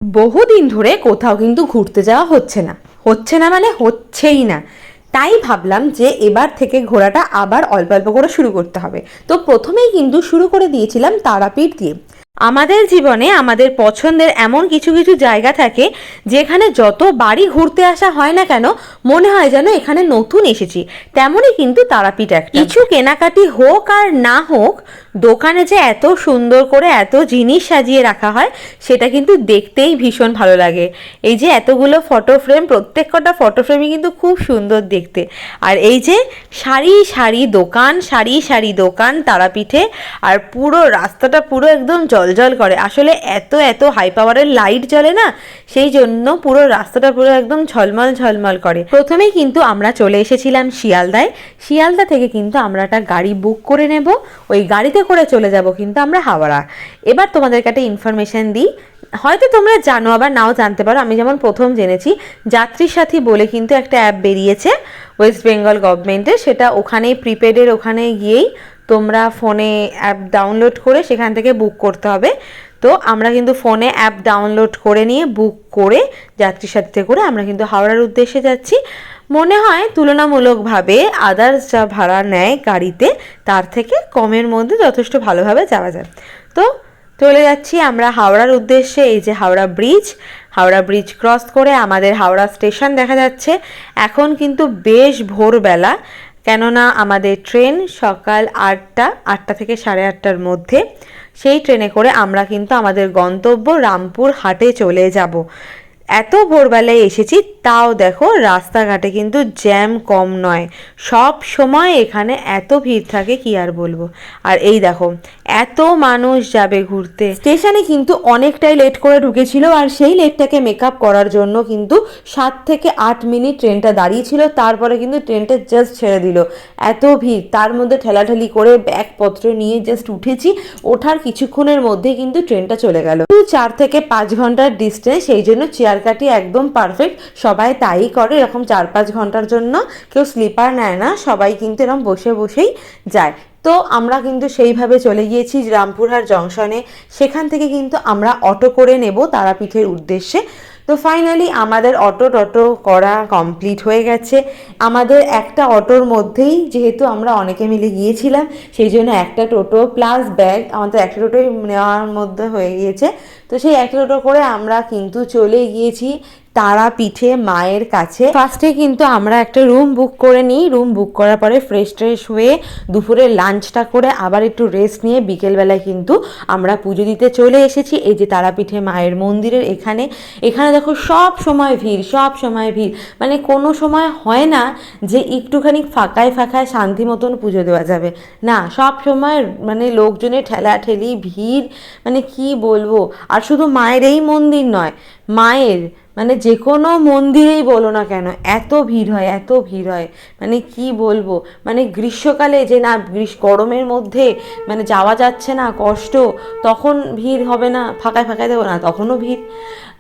বহুদিন ধরে কোথাও কিন্তু ঘুরতে যাওয়া হচ্ছে না মানে হচ্ছেই না। তাই ভাবলাম যে এবার থেকে ঘোরাটা আবার অল্প অল্প করে শুরু করতে হবে। তো প্রথমেই কিন্তু শুরু করে দিয়েছিলাম তারাপীঠ দিয়ে। আমাদের জীবনে আমাদের পছন্দের এমন কিছু কিছু জায়গা থাকে যেখানে যত বাড়ি ঘুরতে আসা হয় না কেন মনে হয় যেন এখানে নতুন এসেছি। তেমনই কিন্তু তারাপীঠ একটা। কিছু কেনাকাটি হোক আর না হোক, দোকানে যে এত সুন্দর করে এত জিনিস সাজিয়ে রাখা হয় সেটা কিন্তু দেখতেই ভীষণ ভালো লাগে। এই যে এতগুলো ফটো ফ্রেম, প্রত্যেক কটা ফটো ফ্রেমই কিন্তু খুব সুন্দর দেখতে। আর এই যে সারি সারি দোকান তারাপীঠে, আর পুরো রাস্তাটা পুরো একদম জল করে। আসলে এত এত হাই পাওয়ারের লাইট জ্বলে না, সেই জন্য পুরো রাস্তাটা পুরো একদম ঝলমল করে। প্রথমেই কিন্তু আমরা চলে এসেছিলাম শিয়ালদায়। শিয়ালদা থেকে কিন্তু আমরা একটা গাড়ি বুক করে নেব, ওই গাড়িতে করে চলে যাব কিন্তু আমরা হাওড়া। এবার তোমাদেরকে একটা ইনফরমেশন দিই, হয়তো তোমরা জানো আবার নাও জানতে পারো। আমি যেমন প্রথম জেনেছি, যাত্রী সাথী বলে কিন্তু একটা অ্যাপ বেরিয়েছে ওয়েস্ট বেঙ্গল গভর্নমেন্টের, সেটা ওখানেই প্রিপেডের ওখানে গিয়েই তোমরা ফোনে অ্যাপ ডাউনলোড করে সেখান থেকে বুক করতে হবে। তো আমরা কিন্তু ফোনে অ্যাপ ডাউনলোড করে নিয়ে বুক করে যাত্রী সাথীতে করে আমরা কিন্তু হাওড়ার উদ্দেশ্যে যাচ্ছি। মনে হয় তুলনামূলকভাবে আদার্স যা ভাড়া নেয় গাড়িতে তার থেকে কমের মধ্যে যথেষ্ট ভালোভাবে যাওয়া যায়। তো চলে যাচ্ছি আমরা হাওড়ার উদ্দেশ্যে। এই যে হাওড়া ব্রিজ ক্রস করে আমাদের হাওড়া স্টেশন দেখা যাচ্ছে। এখন কিন্তু বেশ ভোরবেলা, কেননা আমাদের ট্রেন সকাল 8টা থেকে 8:30টার মধ্যে। সেই ট্রেনে করে আমরা কিন্তু আমাদের গন্তব্য রামপুরহাটে চলে যাব। এত ভোরবেলায় এসেছি, তাও দেখো রাস্তাঘাটে কিন্তু জ্যাম কম নয়। সব সময় এখানে এত ভিড় থাকে কি আর বলবো। আর এই দেখো এত মানুষ যাবে ঘুরতে। স্টেশনে কিন্তু অনেকটাই লেট করে ঢুকেছিল, আর সেই লেটটাকে মেকআপ করার জন্য কিন্তু 7 থেকে 8 মিনিট ট্রেনটা দাঁড়িয়েছিল। তারপরে কিন্তু ট্রেনটা জাস্ট ছেড়ে দিল। এত ভিড়, তার মধ্যে ঠেলাঠেলি করে ব্যাগপত্র নিয়ে জাস্ট উঠেছি। ওঠার কিছুক্ষণের মধ্যে কিন্তু ট্রেনটা চলে গেল। 4 থেকে 5 ঘন্টার ডিস্টেন্স, সেই জন্য চেয়ার কাটি একদম পারফেক্ট। সবাই তাই করে, এরকম 4-5 ঘন্টার জন্য কেউ স্লিপার নেয় না, সবাই কিন্তু এরকম বসেই যায়। তো আমরা কিন্তু সেইভাবে চলে গিয়েছি রামপুরহাট জংশনে। সেখান থেকে কিন্তু আমরা অটো করে নেব তারাপীঠের উদ্দেশ্যে। তো ফাইনালি আমাদের অটো করা কমপ্লিট হয়ে গেছে। আমাদের একটা অটোর মধ্যেই, যেহেতু আমরা অনেকে মিলে গিয়েছিলাম, সেই জন্য একটা টোটো প্লাস ব্যাগ আমাদের একটা টোটোই নেওয়ার মধ্যে হয়ে গিয়েছে। তো সেই একটা টোটো করে আমরা কিন্তু চলে গিয়েছি তারাপীঠে মায়ের কাছে। ফার্স্টে কিন্তু আমরা একটা রুম বুক করে নিই। রুম বুক করার পরে ফ্রেশ হয়ে দুপুরে লাঞ্চটা করে আবার একটু রেস্ট নিয়ে বিকেলবেলায় কিন্তু আমরা পুজো দিতে চলে এসেছি এই যে তারাপীঠে মায়ের মন্দিরের এখানে। দেখো সব সময় ভিড়, মানে কোনো সময় হয় না যে একটুখানি ফাঁকায় শান্তি মতন পুজো দেওয়া যাবে না। সব সময় মানে লোকজনের ঠেলাঠেলি ভিড়, মানে কি বলবো। আর শুধু মায়ের এই মন্দির নয়, মায়ের মানে যে কোনো মন্দিরেই বলো না কেন এত ভিড় হয়, মানে কি বলবো। মানে গ্রীষ্মকালে যে না, গরমের মধ্যে মানে যাওয়া যাচ্ছে না, কষ্ট, তখন ভিড় হবে না, ফাঁকায় দেবো না, তখনও ভিড়।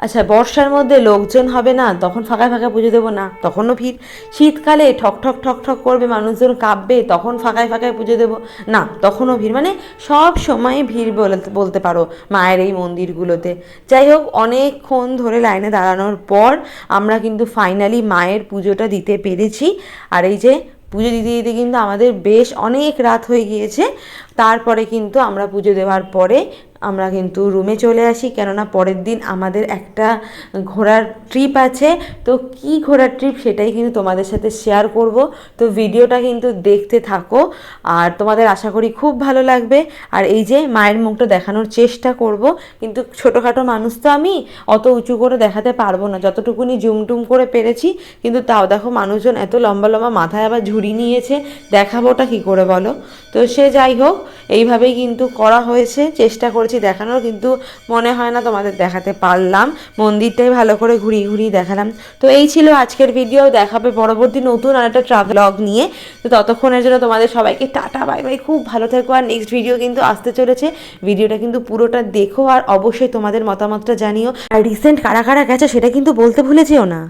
আচ্ছা, বর্ষার মধ্যে লোকজন হবে না, তখন ফাঁকায় পুজো দেবো না, তখনও ভিড়। শীতকালে ঠক করবে, মানুষজন কাঁপবে, তখন ফাঁকায় পুজো দেবো না, তখনও ভিড়। মানে সব সময় ভিড় বলতে পারো মায়ের এই মন্দিরগুলোতে। যাই হোক, অনেকক্ষণ ধরে লাইনে দাঁড়ানোর পর আমরা কিন্তু ফাইনালি মায়ের পুজোটা দিতে পেরেছি। আর এই যে পুজো দিতে কিন্তু আমাদের বেশ অনেক রাত হয়ে গিয়েছে। তারপরে কিন্তু আমরা পুজো দেওয়ার পরে আমরা কিন্তু রুমে চলে আসি, কেননা পরের দিন আমাদের একটা ঘোরার ট্রিপ আছে। তো কি ঘোরার ট্রিপ সেটাই কিন্তু তোমাদের সাথে শেয়ার করব। তো ভিডিওটা কিন্তু দেখতে থাকো, আর তোমাদের আশা করি খুব ভালো লাগবে। আর এই যে মায়ের মুখটা দেখানোর চেষ্টা করব, কিন্তু ছোটোখাটো মানুষ তো আমি, অত উঁচু করে দেখাতে পারবো না, যতটুকুনি জুমটুম করে পেরেছি। কিন্তু তাও দেখো মানুষজন এত লম্বা মাথায় আবার ঝুড়ি নিয়েছে, দেখাবোটা কী করে বলো। তো সে যাই হোক, এইভাবেই কিন্তু করা হয়েছে, চেষ্টা করেছি দেখানোর, কিন্তু মনে হয় না তোমাদের দেখাতে পারলাম। মন্দিরটাই ভালো করে ঘুরিয়ে দেখালাম। তো এই ছিল আজকের ভিডিও। দেখাবে পরবর্তী নতুন আর একটা ট্রাভেল ব্লগ নিয়ে। তো ততক্ষণের জন্য তোমাদের সবাইকে টাটা, বাই বাই, খুব ভালো থেকো। আর নেক্সট ভিডিও কিন্তু আসতে চলেছে, ভিডিওটা কিন্তু পুরোটা দেখো, আর অবশ্যই তোমাদের মতামতটা জানিও। আর রিসেন্ট কারা গেছে সেটা কিন্তু বলতে ভুলে যেও না।